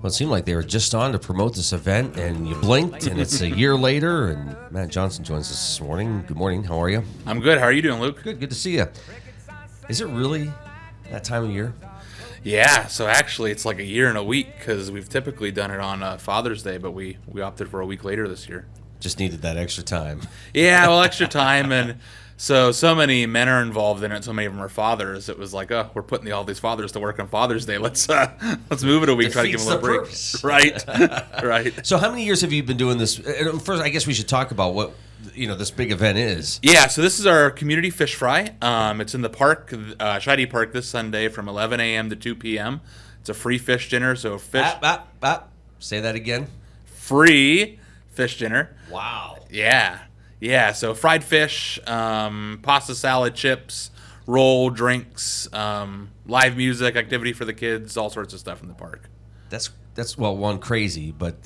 Well, it seemed like they were just on to promote this event, and you blinked, and it's a year later, and Matt Johnson joins us this morning. Good morning. How are you? I'm good. How are you doing, Luke? Good to see you. Is it really that time of year? Yeah, so actually it's like a year and a week because we've typically done it on Father's Day, but we opted for a week later this year. Just needed that extra time. Yeah, well, extra time, and so many men are involved in it. So many of them are fathers. It was like, oh, we're putting all these fathers to work on Father's Day. Let's move it a week, try to give them a break. Purpose. Right, right. So how many years have you been doing this? First, I guess we should talk about what this big event is. Yeah, so this is our community fish fry. It's in the park, Scheide Park, this Sunday from 11 a.m. to 2 p.m. It's a free fish dinner, so fish. Say that again. Free fish dinner. Wow. Yeah, so fried fish, pasta salad, chips, roll, drinks, live music, activity for the kids, all sorts of stuff in the park. That's one, crazy, but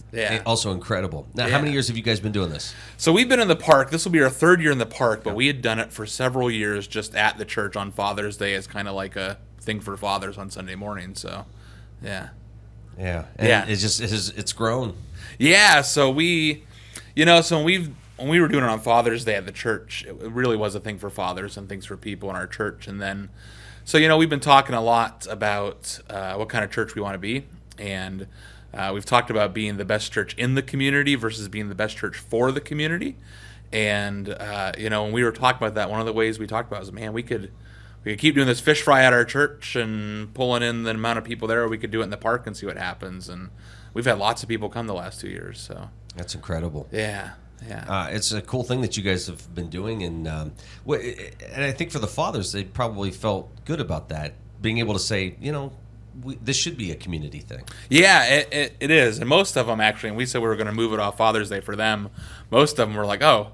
also incredible. Now, how many years have you guys been doing this? So we've been in the park. This will be our third year in the park, but we had done it for several years just at the church on Father's Day as kind of like a thing for fathers on Sunday morning. So, yeah. It's grown. Yeah, so when we were doing it on Father's Day at the church, it really was a thing for fathers and things for people in our church. And then, so we've been talking a lot about what kind of church we want to be. And we've talked about being the best church in the community versus being the best church for the community. And, when we were talking about that, one of the ways we talked about was, man, we could keep doing this fish fry at our church and pulling in the amount of people there, or we could do it in the park and see what happens. And we've had lots of people come the last 2 years. So that's incredible. Yeah. It's a cool thing that you guys have been doing. And I think for the fathers, they probably felt good about that, being able to say, this should be a community thing. Yeah, it is. And most of them, actually, and we said we were going to move it off Father's Day for them, most of them were like, oh,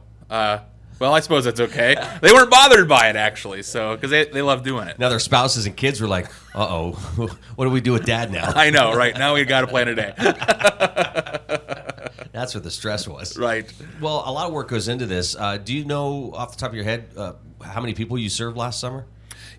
well, I suppose that's okay. They weren't bothered by it, actually, because they love doing it. Now their spouses and kids were like, uh-oh, what do we do with Dad now? I know, right? Now we got to plan a day. That's what the stress was. Right. Well, a lot of work goes into this. Do you know off the top of your head how many people you served last summer?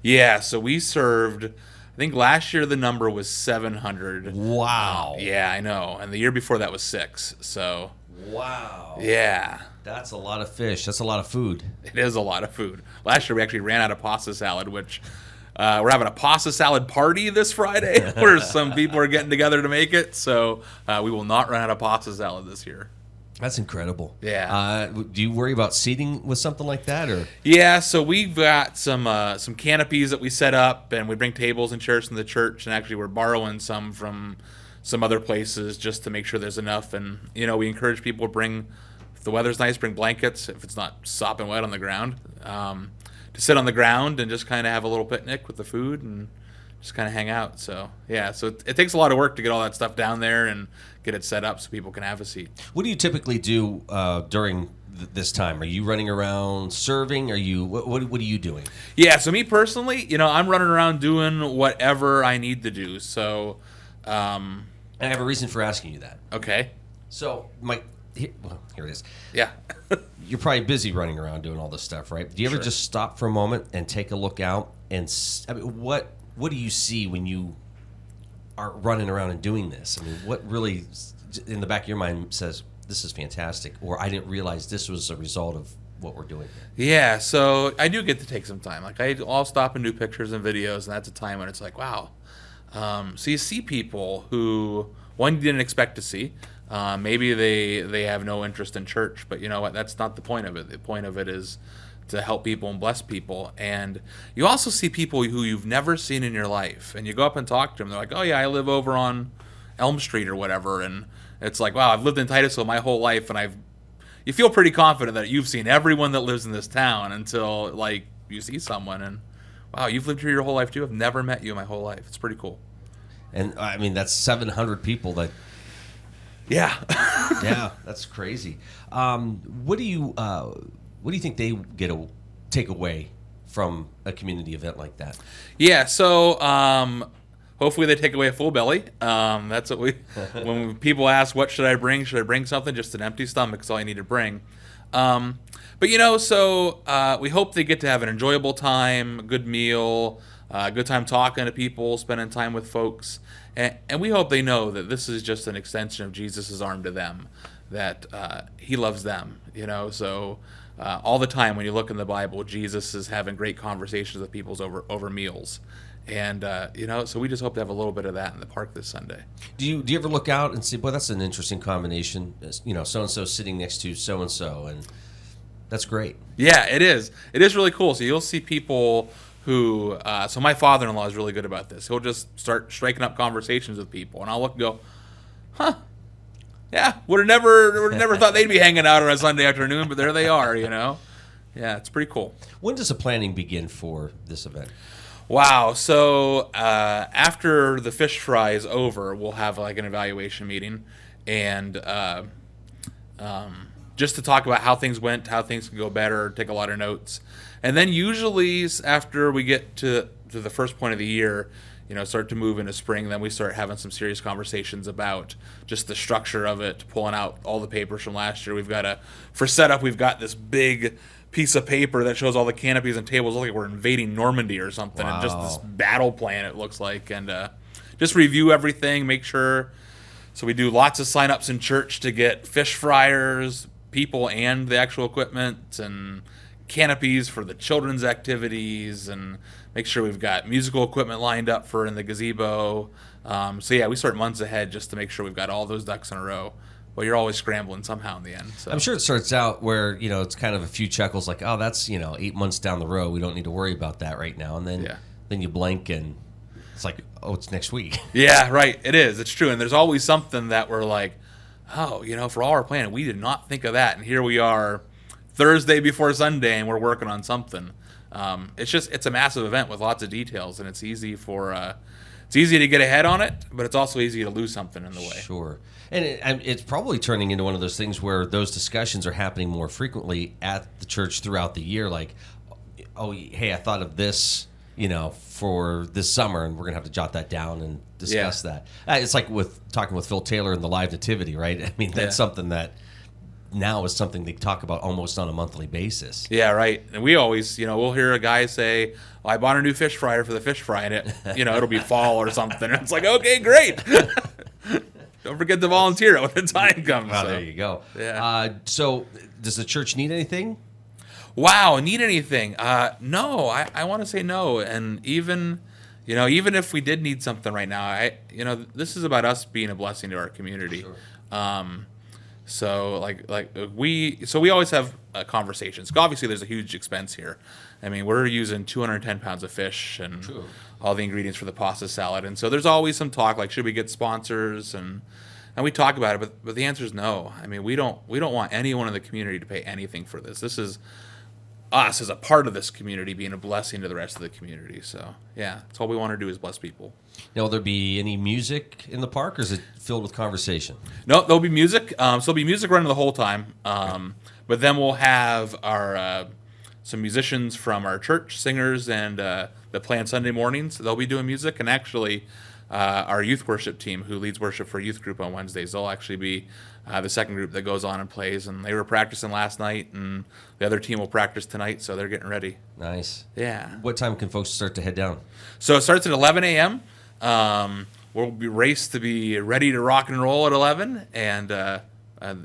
Yeah, so we served, I think last year the number was 700. Wow. Yeah, I know. And the year before that was 6. So. Wow. Yeah. That's a lot of fish. That's a lot of food. It is a lot of food. Last year we actually ran out of pasta salad, which we're having a pasta salad party this Friday where some people are getting together to make it. So we will not run out of pasta salad this year. That's incredible. Yeah. Do you worry about seating with something like that, or? Yeah. So we've got some canopies that we set up, and we bring tables and chairs from the church, and actually we're borrowing some from some other places just to make sure there's enough. And we encourage people to bring, if the weather's nice, bring blankets if it's not sopping wet on the ground, to sit on the ground and just kind of have a little picnic with the food and just kind of hang out. So yeah, so it takes a lot of work to get all that stuff down there and get it set up so people can have a seat. What do you typically do during this time? Are you running around serving? Are you what are you doing? Yeah, so me personally, I'm running around doing whatever I need to do. So and I have a reason for asking you that. Okay. So here it is. Yeah. You're probably busy running around doing all this stuff, right? Do you ever just stop for a moment and take a look out and what do you see when you are running around and doing this? I mean, what really in the back of your mind says this is fantastic, or I didn't realize this was a result of what we're doing here? Yeah, so I do get to take some time. Like I'll stop and do pictures and videos, and that's a time when it's like, wow. So you see people who one you didn't expect to see. Maybe they have no interest in church, but you know what? That's not the point of it. The point of it is to help people and bless people. And you also see people who you've never seen in your life, and you go up and talk to them. They're like, oh yeah, I live over on Elm Street or whatever. And it's like, wow, I've lived in Titusville my whole life, and you feel pretty confident that you've seen everyone that lives in this town until like you see someone and wow, you've lived here your whole life too. I've never met you my whole life. It's pretty cool. And I mean, that's 700 people that. Yeah. Yeah, that's crazy. What do you think they take away from a community event like that? Yeah, so hopefully they take away a full belly. That's what when people ask, what should I bring? Should I bring something? Just an empty stomach is all you need to bring. But we hope they get to have an enjoyable time, a good meal, a good time talking to people, spending time with folks. And we hope they know that this is just an extension of Jesus' arm to them, that he loves them, So all the time when you look in the Bible, Jesus is having great conversations with people over meals. And, so we just hope to have a little bit of that in the park this Sunday. Do you ever look out and see, boy, that's an interesting combination, so-and-so sitting next to so-and-so, and that's great. Yeah, it is. It is really cool. So you'll see people who, so my father-in-law is really good about this. He'll just start striking up conversations with people, and I'll look and go, huh, yeah, would have never thought they'd be hanging out on a Sunday afternoon, but there they are, Yeah, it's pretty cool. When does the planning begin for this event? Wow. So after the fish fry is over, we'll have like an evaluation meeting, and just to talk about how things went, how things can go better, take a lot of notes. And then usually after we get to the first point of the year, start to move into spring, then we start having some serious conversations about just the structure of it, pulling out all the papers from last year. For setup, we've got this big piece of paper that shows all the canopies and tables. Look like we're invading Normandy or something. Wow. And just this battle plan, it looks like. And just review everything, make sure. So we do lots of sign-ups in church to get fish fryers, people and the actual equipment, and canopies for the children's activities, and make sure we've got musical equipment lined up for in the gazebo. So yeah, we start months ahead just to make sure we've got all those ducks in a row. Well, you're always scrambling somehow in the end. So. I'm sure it starts out where, it's kind of a few chuckles like, oh, that's, 8 months down the road. We don't need to worry about that right now. And then you blink and it's like, oh, it's next week. Yeah, right. It is. It's true. And there's always something that we're like, oh, for all our planning, we did not think of that. And here we are Thursday before Sunday and we're working on something. It's a massive event with lots of details, and it's easy to get ahead on it, but it's also easy to lose something in the way. Sure. And it's probably turning into one of those things where those discussions are happening more frequently at the church throughout the year. Like, oh, hey, I thought of this, for this summer, and we're going to have to jot that down and discuss that. It's like talking with Phil Taylor and the Live Nativity, right? I mean, that's something that now is something they talk about almost on a monthly basis. Yeah, right. And we always, we'll hear a guy say, well, I bought a new fish fryer for the fish fry, and it'll be fall or something. And it's like, okay, great. Don't forget to volunteer when the time comes. Well, there you go. Yeah. So does the church need anything? Wow, need anything? No, I want to say no. And even if we did need something right now, this is about us being a blessing to our community. Sure. So we always have conversations. Obviously, there's a huge expense here. I mean, we're using 210 pounds of fish and all the ingredients for the pasta salad, and so there's always some talk like, should we get sponsors? And we talk about it, but the answer is no. I mean, we don't want anyone in the community to pay anything for this. This is us as a part of this community being a blessing to the rest of the community. So yeah, that's all we want to do is bless people. Now, will there be any music in the park, or is it filled with conversation? No, there'll be music. So there'll be music running the whole time. But then we'll have our some musicians from our church, singers, and that play on Sunday mornings. They'll be doing music. And actually, our youth worship team, who leads worship for a youth group on Wednesdays, they'll actually be the second group that goes on and plays. And they were practicing last night, and the other team will practice tonight, so they're getting ready. Nice. Yeah. What time can folks start to head down? So it starts at 11 a.m. We'll be raced to be ready to rock and roll at 11, and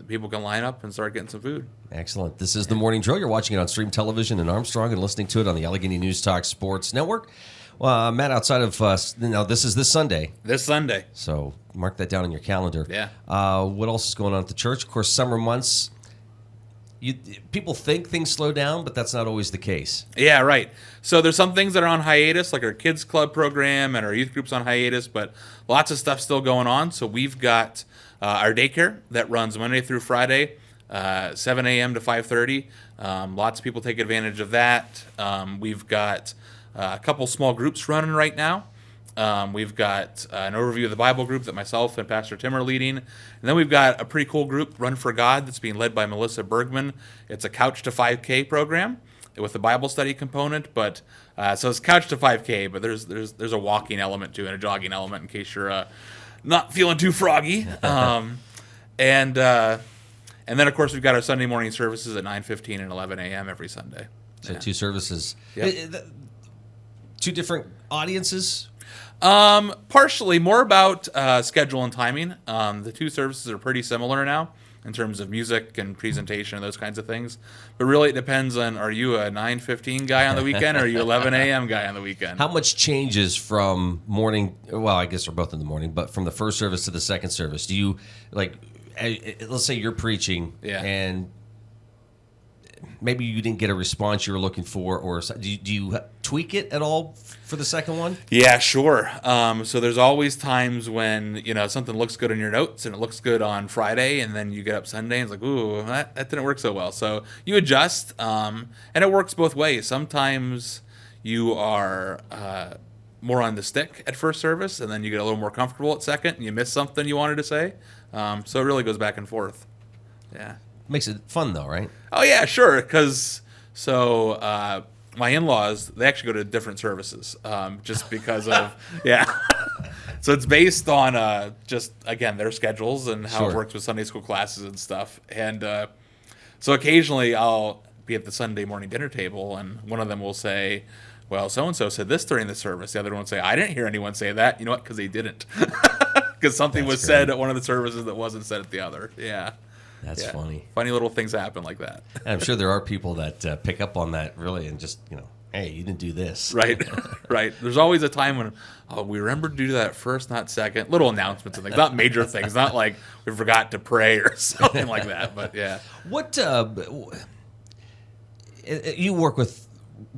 people can line up and start getting some food. Excellent. This is The Morning Drill. You're watching it on Stream Television in Armstrong and listening to it on the Allegheny News Talk Sports Network. Well, Matt, outside of now, this is this Sunday. This Sunday. So mark that down on your calendar. Yeah. What else is going on at the church? Of course, summer months. People think things slow down, but that's not always the case. Yeah, right. So there's some things that are on hiatus, like our kids club program and our youth group's on hiatus, but lots of stuff still going on. So we've got our daycare that runs Monday through Friday, 7 a.m. to 5:30. Lots of people take advantage of that. We've got a couple small groups running right now. We've got an overview of the Bible group that myself and Pastor Tim are leading. And then we've got a pretty cool group, Run for God, that's being led by Melissa Bergman. It's a Couch to 5K program with a Bible study component. But so it's Couch to 5K, but there's a walking element to it, and a jogging element in case you're not feeling too froggy. And then, of course, we've got our Sunday morning services at 9:15 and 11 a.m. every Sunday. So 2 services. Yep. 2 different audiences? Partially more about schedule and timing. The two services are pretty similar now in terms of music and presentation and those kinds of things. But really, it depends on, are you a 9:15 guy on the weekend or are you 11 a.m. guy on the weekend? How much changes from morning? Well, I guess they're both in the morning, but from the first service to the second service, do you like? Let's say you're preaching, and maybe you didn't get a response you were looking for, or do you tweak it at all for the second one? Yeah, sure. So there's always times when, something looks good in your notes and it looks good on Friday, and then you get up Sunday and it's like, ooh, that didn't work so well. So you adjust, and it works both ways. Sometimes you are more on the stick at first service, and then you get a little more comfortable at second, and you miss something you wanted to say. So it really goes back and forth. Yeah. Makes it fun though, right? Oh yeah, sure. Because my in-laws, they actually go to different services, just because of So it's based on just again their schedules and how it works with Sunday school classes and stuff. And so occasionally I'll be at the Sunday morning dinner table, and one of them will say, "Well, so and so said this during the service." The other one will say, "I didn't hear anyone say that." You know what? Because they didn't. Because something was said at one of the services that wasn't said at the other. Yeah. That's funny. Funny little things happen like that. And I'm sure there are people that pick up on that really and just, hey, you didn't do this. Right, right. There's always a time when, we remember to do that first, not second. Little announcements and things, not major things, not like we forgot to pray or something like that. But yeah. What, you work with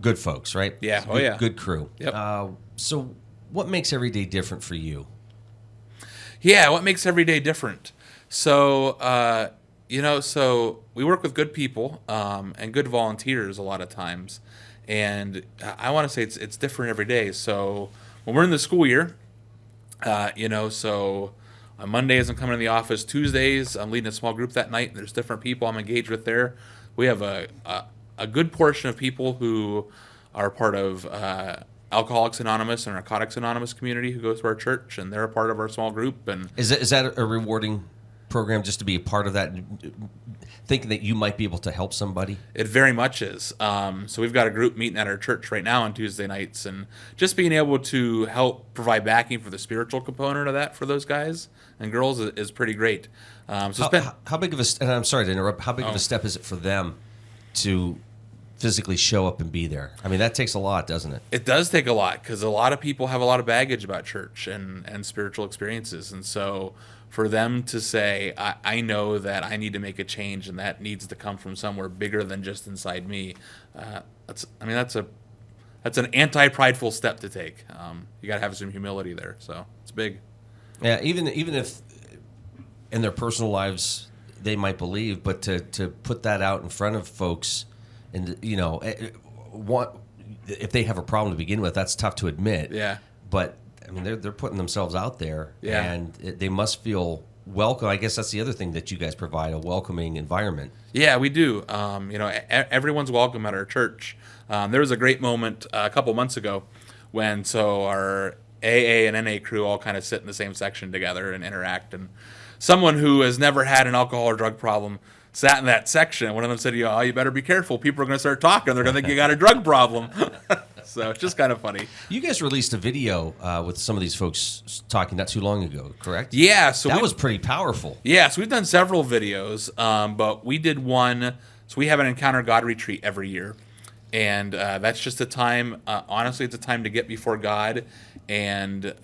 good folks, right? Yeah. Good crew. Yep. So what makes every day different for you? Yeah, what makes every day different? So, so we work with good people and good volunteers a lot of times. And I want to say it's different every day. So when we're in the school year, so on Mondays I'm coming to the office. Tuesdays I'm leading a small group that night. And there's different people I'm engaged with there. We have a good portion of people who are part of Alcoholics Anonymous and Narcotics Anonymous community who goes to our church, and they're a part of our small group. And is that a rewarding program just to be a part of that, thinking that you might be able to help somebody? It very much is. So we've got a group meeting at our church right now on Tuesday nights, and just being able to help provide backing for the spiritual component of that for those guys and girls is pretty great. How big of a, and I'm sorry to interrupt, how big of a step is it for them to physically show up and be there? I mean, that takes a lot, doesn't it? It does take a lot, because a lot of people have a lot of baggage about church and spiritual experiences. And so for them to say, I know that I need to make a change, and that needs to come from somewhere bigger than just inside me, that's an anti-prideful step to take. You got to have some humility there. So it's big. Yeah, even if in their personal lives they might believe, but to put that out in front of folks, and if they have a problem to begin with, that's tough to admit. Yeah. But I mean, they're putting themselves out there, yeah. And they must feel welcome. I guess that's the other thing that you guys provide, a welcoming environment. Yeah, we do. Everyone's welcome at our church. There was a great moment a couple months ago when our AA and NA crew all kind of sit in the same section together and interact. And someone who has never had an alcohol or drug problem sat in that section. One of them said, you better be careful. People are going to start talking. They're going to think you got a drug problem. So it's just kind of funny. You guys released a video with some of these folks talking not too long ago, correct? Yeah. So that was pretty powerful. Yeah. So we've done several videos, but we did one. So we have an Encounter God retreat every year. And that's just a time, honestly, it's a time to get before God and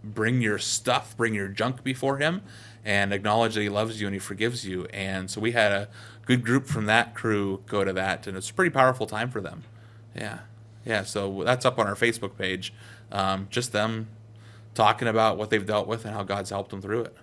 bring your stuff, bring your junk before Him, and acknowledge that He loves you and He forgives you. And so we had a good group from that crew go to that, and it's a pretty powerful time for them. Yeah. Yeah, so that's up on our Facebook page. Just them talking about what they've dealt with and how God's helped them through it.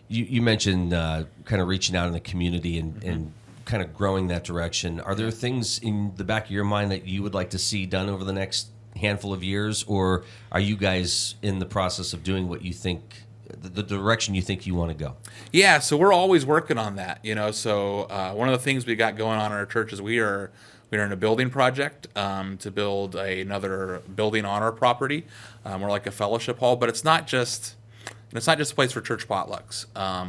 You mentioned kind of reaching out in the community and kind of growing that direction. Are there things in the back of your mind that you would like to see done over the next handful of years, or are you guys in the process of doing what you think, the direction you think you want to go? Yeah, so we're always working on that. So one of the things we got going on in our church is we are in a building project to build another building on our property. We're like a fellowship hall, but it's not just a place for church potlucks.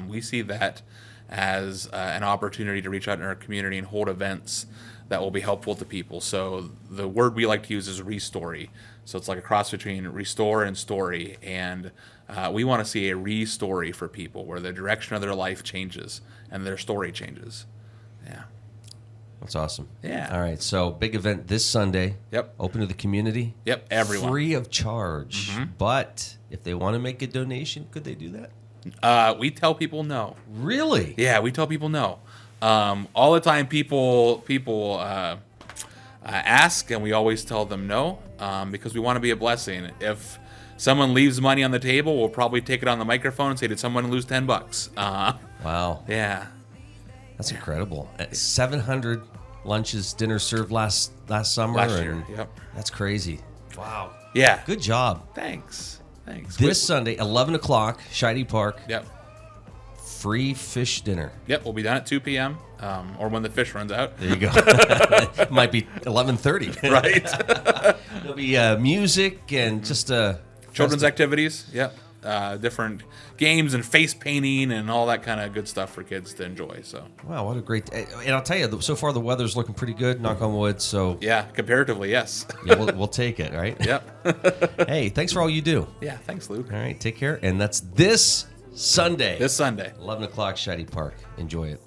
We see that as an opportunity to reach out in our community and hold events that will be helpful to people. So the word we like to use is restory. So it's like a cross between restore and story. And we want to see a re-story for people where the direction of their life changes and their story changes. Yeah. That's awesome. Yeah. All right. So big event this Sunday. Yep. Open to the community. Yep. Everyone. Free of charge. But if they want to make a donation, could they do that? We tell people no. Really? Yeah, we tell people no. All the time, people ask, and we always tell them no because we want to be a blessing. If someone leaves money on the table, we'll probably take it on the microphone and say, "Did someone lose $10?" Wow. Yeah. That's incredible. 700 lunches, dinners served last summer. Last year. Yep. That's crazy. Wow. Yeah. Good job. Thanks. This Sunday, 11 o'clock, Scheide Park. Yep. Free fish dinner. Yep. We'll be done at 2 p.m. Or when the fish runs out. There you go. It might be 11:30. Right. There'll be music and just children's activities. Yep. Different games and face painting and all that kind of good stuff for kids to enjoy. So wow, what a great! And I'll tell you, so far the weather's looking pretty good. Knock on wood. So yeah, comparatively, yes. Yeah, we'll take it, right? Yep. Hey, thanks for all you do. Yeah, thanks, Luke. All right, take care. And that's this Sunday. 11 o'clock, Scheide Park. Enjoy it.